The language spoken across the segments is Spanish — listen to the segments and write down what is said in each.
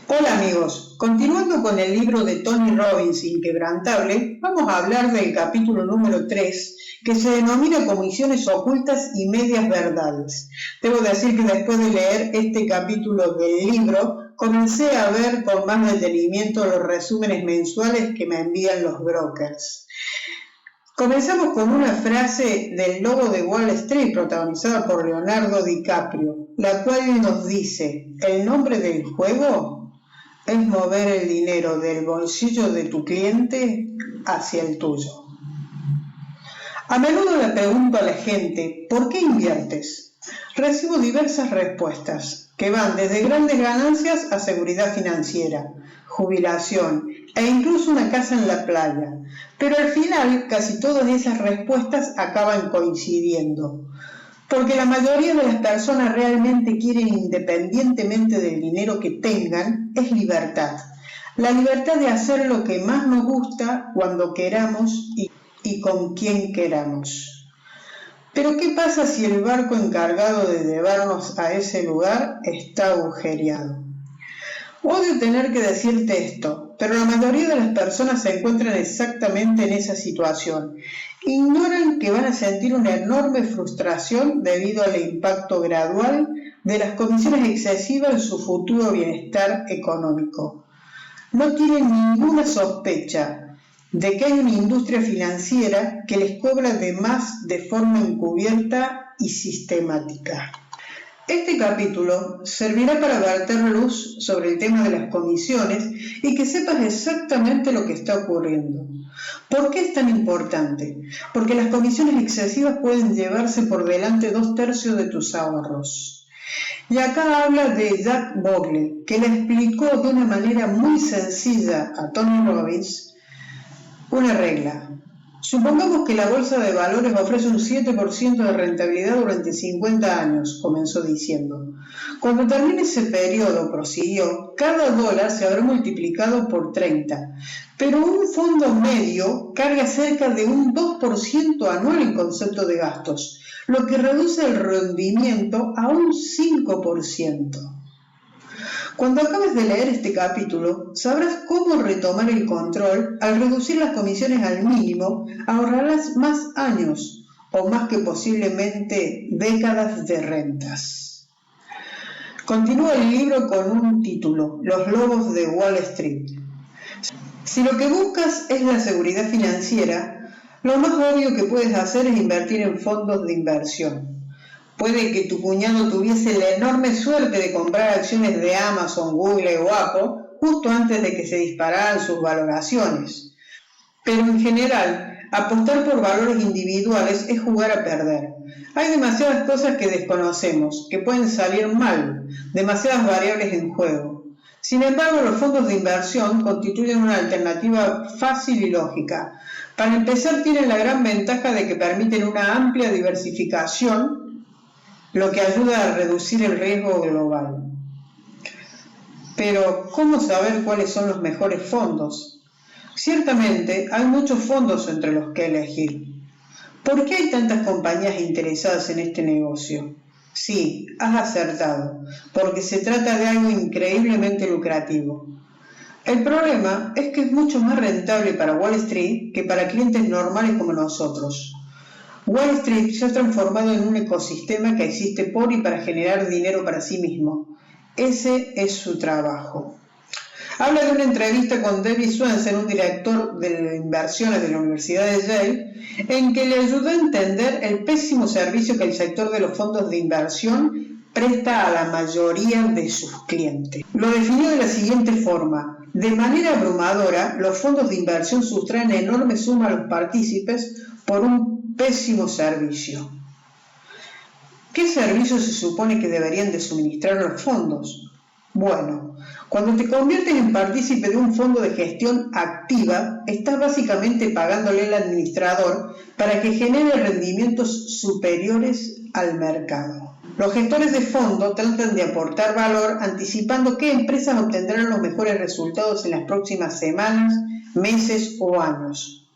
Hola amigos, continuando con el libro de Tony Robbins Inquebrantable, vamos a hablar del capítulo número 3, que se denomina Comisiones ocultas y medias verdades. Debo decir que después de leer este capítulo del libro, comencé a ver con más detenimiento los resúmenes mensuales que me envían los brokers. Comenzamos con una frase del Lobo de Wall Street protagonizada por Leonardo DiCaprio, la cual nos dice: el nombre del juego es mover el dinero del bolsillo de tu cliente hacia el tuyo. A menudo le pregunto a la gente: ¿por qué inviertes? Recibo diversas respuestas que van desde grandes ganancias a seguridad financiera, jubilación e incluso una casa en la playa. Pero al final casi todas esas respuestas acaban coincidiendo, porque la mayoría de las personas realmente quieren, independientemente del dinero que tengan, es libertad. La libertad de hacer lo que más nos gusta cuando queramos y con quien queramos. Pero ¿qué pasa si el barco encargado de llevarnos a ese lugar está agujereado? Odio tener que decirte esto, pero la mayoría de las personas se encuentran exactamente en esa situación. Ignoran que van a sentir una enorme frustración debido al impacto gradual de las comisiones excesivas en su futuro bienestar económico. No tienen ninguna sospecha de que hay una industria financiera que les cobra de más de forma encubierta y sistemática. Este capítulo servirá para verter luz sobre el tema de las comisiones y que sepas exactamente lo que está ocurriendo. ¿Por qué es tan importante? Porque las comisiones excesivas pueden llevarse por delante 2/3 de tus ahorros. Y acá habla de Jack Bogle, que le explicó de una manera muy sencilla a Tony Robbins una regla. Supongamos que la bolsa de valores ofrece un 7% de rentabilidad durante 50 años, comenzó diciendo. Cuando termine ese periodo, prosiguió, cada dólar se habrá multiplicado por 30, pero un fondo medio carga cerca de un 2% anual en concepto de gastos, lo que reduce el rendimiento a un 5%. Cuando acabes de leer este capítulo, sabrás cómo retomar el control. Al reducir las comisiones al mínimo, ahorrarás más años o más que posiblemente décadas de rentas. Continúa el libro con un título: Los lobos de Wall Street. Si lo que buscas es la seguridad financiera, lo más obvio que puedes hacer es invertir en fondos de inversión. Puede que tu cuñado tuviese la enorme suerte de comprar acciones de Amazon, Google o Apple justo antes de que se dispararan sus valoraciones. Pero en general, apostar por valores individuales es jugar a perder. Hay demasiadas cosas que desconocemos, que pueden salir mal, demasiadas variables en juego. Sin embargo, los fondos de inversión constituyen una alternativa fácil y lógica. Para empezar, tienen la gran ventaja de que permiten una amplia diversificación, lo que ayuda a reducir el riesgo global. Pero, ¿cómo saber cuáles son los mejores fondos? Ciertamente, hay muchos fondos entre los que elegir. ¿Por qué hay tantas compañías interesadas en este negocio? Sí, has acertado, porque se trata de algo increíblemente lucrativo. El problema es que es mucho más rentable para Wall Street que para clientes normales como nosotros. Wall Street se ha transformado en un ecosistema que existe por y para generar dinero para sí mismo. Ese es su trabajo. Habla de una entrevista con David Swensen, un director de inversiones de la Universidad de Yale, en que le ayudó a entender el pésimo servicio que el sector de los fondos de inversión presta a la mayoría de sus clientes. Lo definió de la siguiente forma: de manera abrumadora, los fondos de inversión sustraen enormes sumas a los partícipes por un pésimo servicio. ¿Qué servicio se supone que deberían de suministrar los fondos? Bueno, cuando te conviertes en partícipe de un fondo de gestión activa, estás básicamente pagándole al administrador para que genere rendimientos superiores al mercado. Los gestores de fondo tratan de aportar valor anticipando qué empresas obtendrán los mejores resultados en las próximas semanas, meses o años.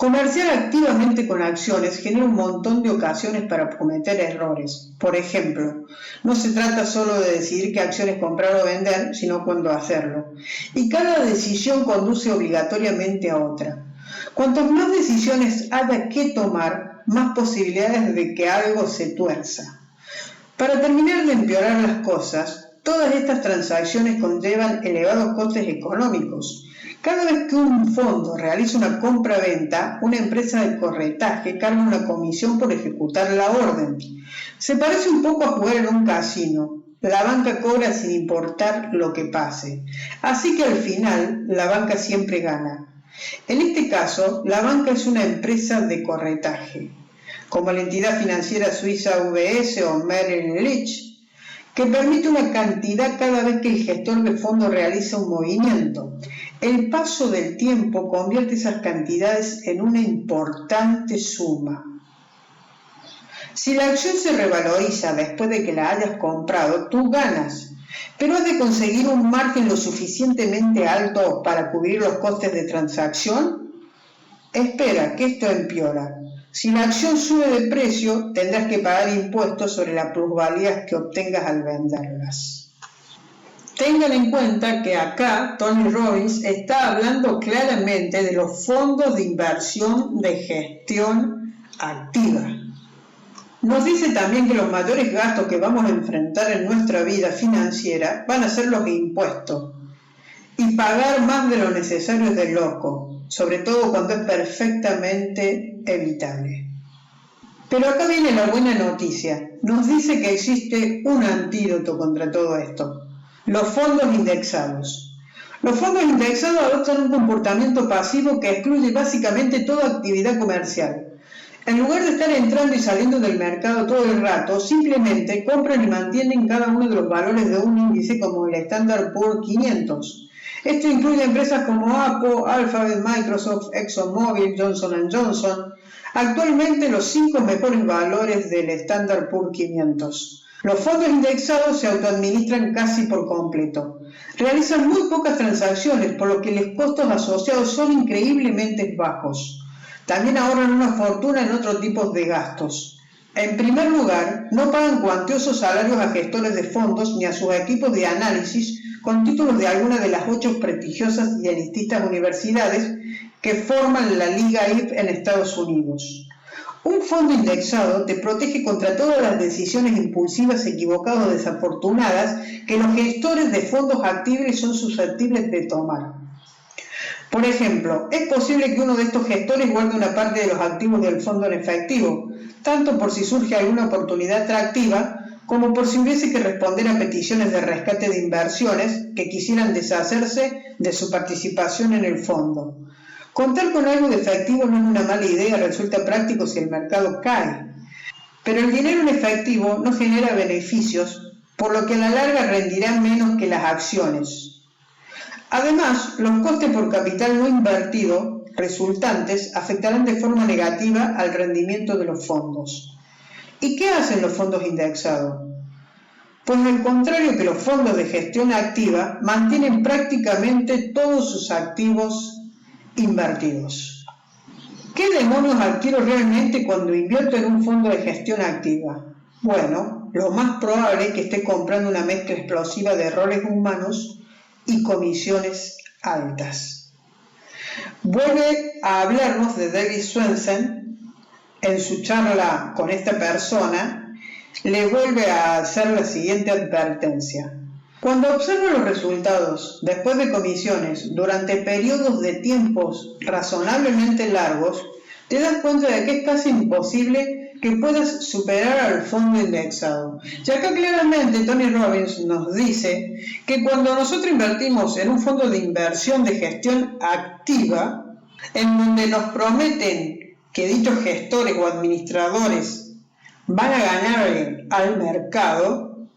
Comerciar activamente con acciones genera un montón de ocasiones para cometer errores. Por ejemplo, no se trata solo de decidir qué acciones comprar o vender, sino cuándo hacerlo. Y cada decisión conduce obligatoriamente a otra. Cuantas más decisiones haya que tomar, más posibilidades de que algo se tuerza. Para terminar de empeorar las cosas, todas estas transacciones conllevan elevados costes económicos. Cada vez que un fondo realiza una compra-venta, una empresa de corretaje carga una comisión por ejecutar la orden. Se parece un poco a jugar en un casino. La banca cobra sin importar lo que pase. Así que al final, la banca siempre gana. En este caso, la banca es una empresa de corretaje, como la entidad financiera suiza UBS o Merrill Lynch, que permite una cantidad cada vez que el gestor de fondo realiza un movimiento. El paso del tiempo convierte esas cantidades en una importante suma. Si la acción se revaloriza después de que la hayas comprado, tú ganas, pero has de conseguir un margen lo suficientemente alto para cubrir los costes de transacción. Espera, que esto empeora. Si la acción sube de precio, tendrás que pagar impuestos sobre las plusvalías que obtengas al venderlas. Tengan en cuenta que acá Tony Robbins está hablando claramente de los fondos de inversión de gestión activa. Nos dice también que los mayores gastos que vamos a enfrentar en nuestra vida financiera van a ser los impuestos. Y pagar más de lo necesario es de loco, sobre todo cuando es perfectamente evitable. Pero acá viene la buena noticia. Nos dice que existe un antídoto contra todo esto: los fondos indexados. Los fondos indexados adoptan un comportamiento pasivo que excluye básicamente toda actividad comercial. En lugar de estar entrando y saliendo del mercado todo el rato, simplemente compran y mantienen cada uno de los valores de un índice como el Standard Poor's 500. Esto incluye empresas como Apple, Alphabet, Microsoft, ExxonMobil, Johnson & Johnson. Actualmente los 5 mejores valores del Standard Poor's 500. Los fondos indexados se autoadministran casi por completo. Realizan muy pocas transacciones, por lo que los costos asociados son increíblemente bajos. También ahorran una fortuna en otros tipos de gastos. En primer lugar, no pagan cuantiosos salarios a gestores de fondos ni a sus equipos de análisis con títulos de alguna de las 8 prestigiosas y elitistas universidades que forman la Liga IF en Estados Unidos. Un fondo indexado te protege contra todas las decisiones impulsivas, equivocadas o desafortunadas que los gestores de fondos activos son susceptibles de tomar. Por ejemplo, es posible que uno de estos gestores guarde una parte de los activos del fondo en efectivo, tanto por si surge alguna oportunidad atractiva, como por si hubiese que responder a peticiones de rescate de inversiones que quisieran deshacerse de su participación en el fondo. Contar con algo de efectivo no es una mala idea, resulta práctico si el mercado cae. Pero el dinero en efectivo no genera beneficios, por lo que a la larga rendirá menos que las acciones. Además, los costes por capital no invertido resultantes afectarán de forma negativa al rendimiento de los fondos. ¿Y qué hacen los fondos indexados? Pues al contrario que los fondos de gestión activa, mantienen prácticamente todos sus activos invertidos. ¿Qué demonios adquiero realmente cuando invierto en un fondo de gestión activa? Bueno, lo más probable es que esté comprando una mezcla explosiva de errores humanos y comisiones altas. Vuelve a hablarnos de David Swensen en su charla con esta persona, le vuelve a hacer la siguiente advertencia. Cuando observo los resultados después de comisiones durante periodos de tiempos razonablemente largos, te das cuenta de que es casi imposible que puedas superar al fondo indexado. Y acá claramente Tony Robbins nos dice que cuando nosotros invertimos en un fondo de inversión de gestión activa, en donde nos prometen que dichos gestores o administradores van a ganarle al mercado,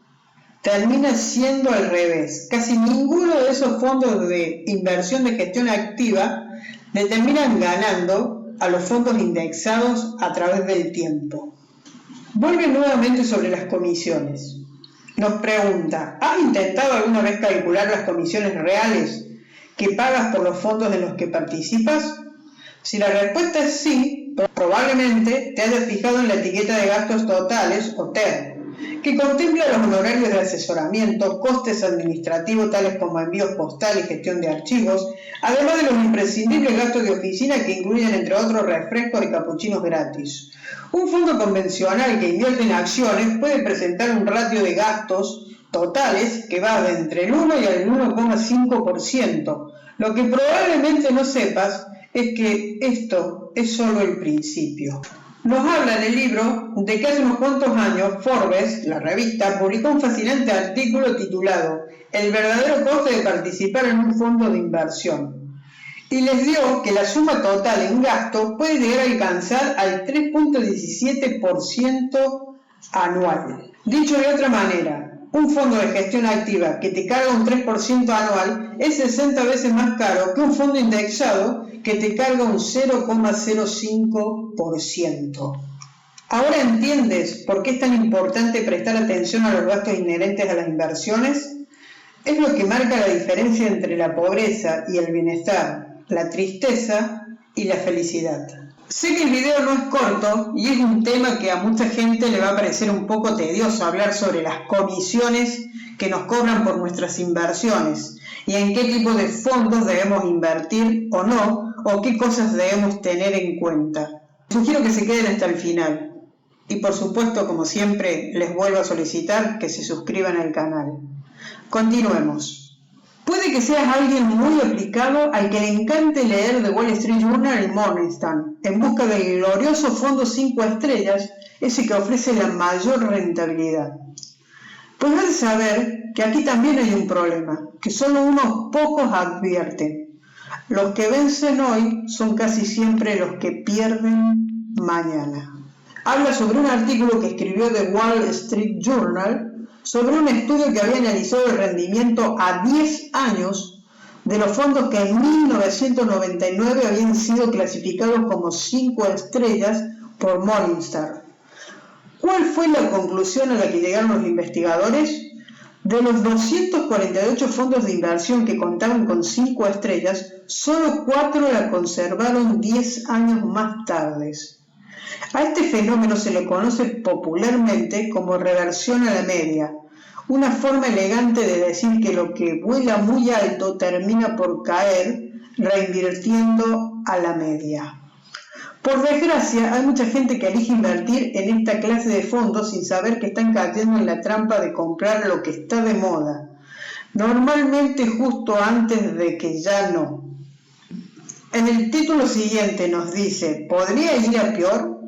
termina siendo al revés. Casi ninguno de esos fondos de inversión de gestión activa le terminan ganando a los fondos indexados a través del tiempo. Vuelve nuevamente sobre las comisiones. Nos pregunta, ¿has intentado alguna vez calcular las comisiones reales que pagas por los fondos en los que participas? Si la respuesta es sí, probablemente te hayas fijado en la etiqueta de gastos totales o TER, que contempla los honorarios de asesoramiento, costes administrativos tales como envíos postales y gestión de archivos, además de los imprescindibles gastos de oficina que incluyen entre otros refrescos y capuchinos gratis. Un fondo convencional que invierte en acciones puede presentar un ratio de gastos totales que va de entre el 1 y el 1,5%. Lo que probablemente no sepas es que esto es solo el principio. Nos habla en el libro de que hace unos cuantos años Forbes, la revista, publicó un fascinante artículo titulado "El verdadero coste de participar en un fondo de inversión", y les dio que la suma total en gasto puede llegar a alcanzar al 3,17% anual. Dicho de otra manera, un fondo de gestión activa que te carga un 3% anual es 60 veces más caro que un fondo indexado que te carga un 0,05%. ¿Ahora entiendes por qué es tan importante prestar atención a los gastos inherentes a las inversiones? Es lo que marca la diferencia entre la pobreza y el bienestar, la tristeza y la felicidad. Sé que el video no es corto y es un tema que a mucha gente le va a parecer un poco tedioso hablar sobre las comisiones que nos cobran por nuestras inversiones y en qué tipo de fondos debemos invertir o no, o qué cosas debemos tener en cuenta. Sugiero que se queden hasta el final y por supuesto, como siempre, les vuelvo a solicitar que se suscriban al canal. Continuemos. Puede que seas alguien muy aplicado al que le encante leer The Wall Street Journal y Morningstar en busca del glorioso fondo 5 estrellas, ese que ofrece la mayor rentabilidad. Pues vas a saber que aquí también hay un problema, que solo unos pocos advierten. Los que vencen hoy son casi siempre los que pierden mañana. Habla sobre un artículo que escribió The Wall Street Journal sobre un estudio que había analizado el rendimiento a 10 años de los fondos que en 1999 habían sido clasificados como 5 estrellas por Morningstar. ¿Cuál fue la conclusión a la que llegaron los investigadores? De los 248 fondos de inversión que contaban con 5 estrellas, solo 4 la conservaron 10 años más tarde. A este fenómeno se le conoce popularmente como reversión a la media, una forma elegante de decir que lo que vuela muy alto termina por caer, reinvirtiendo a la media. Por desgracia, hay mucha gente que elige invertir en esta clase de fondos sin saber que están cayendo en la trampa de comprar lo que está de moda, normalmente justo antes de que ya no. En el título siguiente nos dice, ¿podría ir a peor?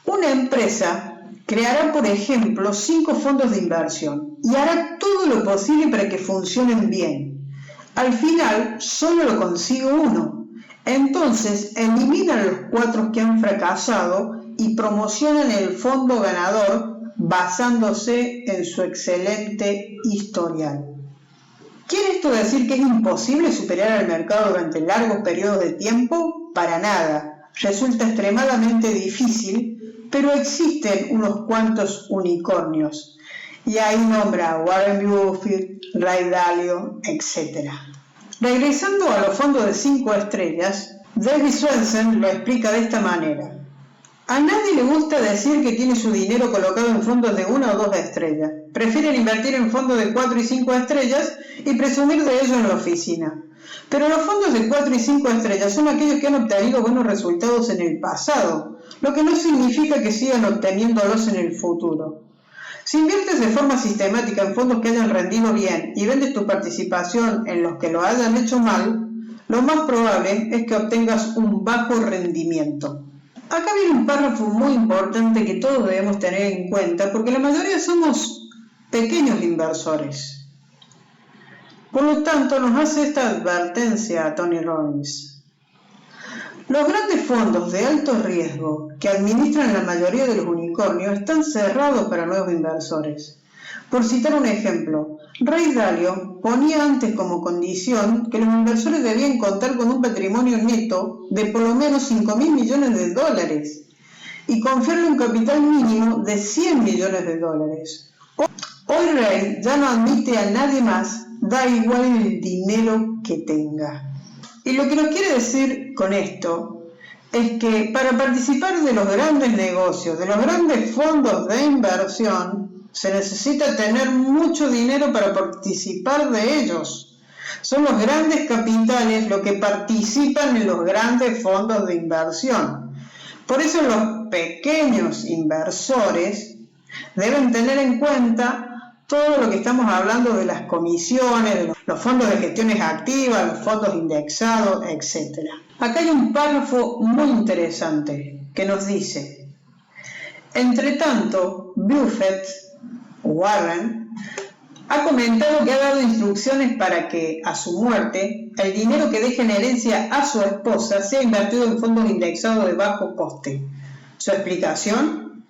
Una empresa creará, por ejemplo, 5 fondos de inversión y hará todo lo posible para que funcionen bien. Al final, solo lo consigue uno. Entonces, eliminan los 4 que han fracasado y promocionan el fondo ganador basándose en su excelente historial. ¿Quiere esto decir que es imposible superar al mercado durante largos periodos de tiempo? Para nada. Resulta extremadamente difícil, pero existen unos cuantos unicornios. Y ahí nombra a Warren Buffett, Ray Dalio, etc. Regresando a los fondos de 5 estrellas, David Swensen lo explica de esta manera. A nadie le gusta decir que tiene su dinero colocado en fondos de 1 o 2 estrellas. Prefieren invertir en fondos de 4 y 5 estrellas y presumir de ello en la oficina. Pero los fondos de 4 y 5 estrellas son aquellos que han obtenido buenos resultados en el pasado, lo que no significa que sigan obteniéndolos en el futuro. Si inviertes de forma sistemática en fondos que hayan rendido bien y vendes tu participación en los que lo hayan hecho mal, lo más probable es que obtengas un bajo rendimiento. Acá viene un párrafo muy importante que todos debemos tener en cuenta porque la mayoría somos pequeños inversores. Por lo tanto, nos hace esta advertencia a Tony Robbins. Los grandes fondos de alto riesgo que administran la mayoría de los unicornios están cerrados para nuevos inversores. Por citar un ejemplo, Ray Dalio ponía antes como condición que los inversores debían contar con un patrimonio neto de por lo menos $5.000 millones y confiarle un capital mínimo de $100 millones. Hoy Ray ya no admite a nadie más, da igual el dinero que tenga. Y lo que nos quiere decir con esto es que para participar de los grandes negocios, de los grandes fondos de inversión, se necesita tener mucho dinero para participar de ellos. Son los grandes capitales los que participan en los grandes fondos de inversión. Por eso los pequeños inversores deben tener en cuenta todo lo que estamos hablando de las comisiones, de los fondos de gestiones activas, los fondos indexados, etc. Acá hay un párrafo muy interesante que nos dice: entre tanto, Buffett, Warren, ha comentado que ha dado instrucciones para que, a su muerte, el dinero que deje en herencia a su esposa sea invertido en fondos indexados de bajo coste. ¿Su explicación?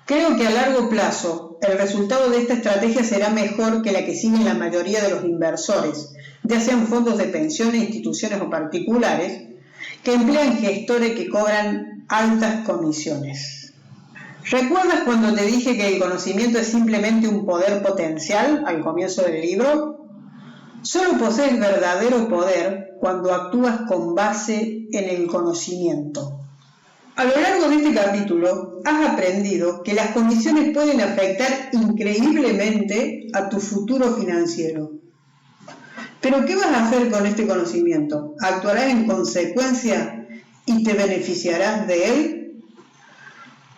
Creo que a largo plazo el resultado de esta estrategia será mejor que la que siguen la mayoría de los inversores, ya sean fondos de pensiones, instituciones o particulares, que emplean gestores que cobran altas comisiones. ¿Recuerdas cuando te dije que el conocimiento es simplemente un poder potencial al comienzo del libro? Solo posees verdadero poder cuando actúas con base en el conocimiento. A lo largo de este capítulo has aprendido que las condiciones pueden afectar increíblemente a tu futuro financiero. ¿Pero qué vas a hacer con este conocimiento? ¿Actuarás en consecuencia y te beneficiarás de él?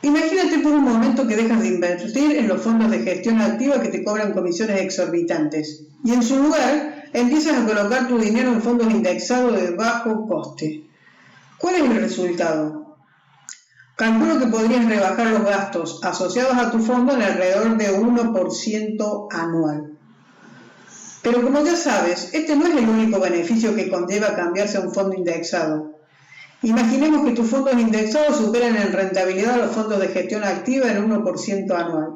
Imagínate por un momento que dejas de invertir en los fondos de gestión activa que te cobran comisiones exorbitantes y en su lugar empiezas a colocar tu dinero en fondos indexados de bajo coste. ¿Cuál es el resultado? Calculo que podrías rebajar los gastos asociados a tu fondo en alrededor de 1% anual. Pero como ya sabes, este no es el único beneficio que conlleva cambiarse a un fondo indexado. Imaginemos que tus fondos indexados superan en rentabilidad a los fondos de gestión activa en 1% anual.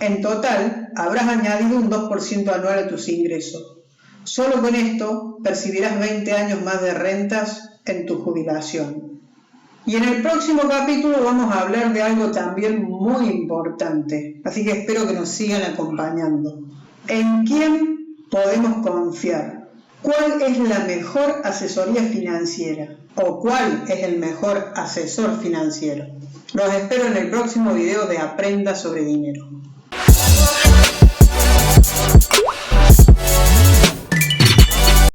En total, habrás añadido un 2% anual a tus ingresos. Solo con esto percibirás 20 años más de rentas en tu jubilación. Y en el próximo capítulo vamos a hablar de algo también muy importante, así que espero que nos sigan acompañando. ¿En quién podemos confiar? ¿Cuál es la mejor asesoría financiera? ¿O cuál es el mejor asesor financiero? Los espero en el próximo video de Aprenda sobre Dinero.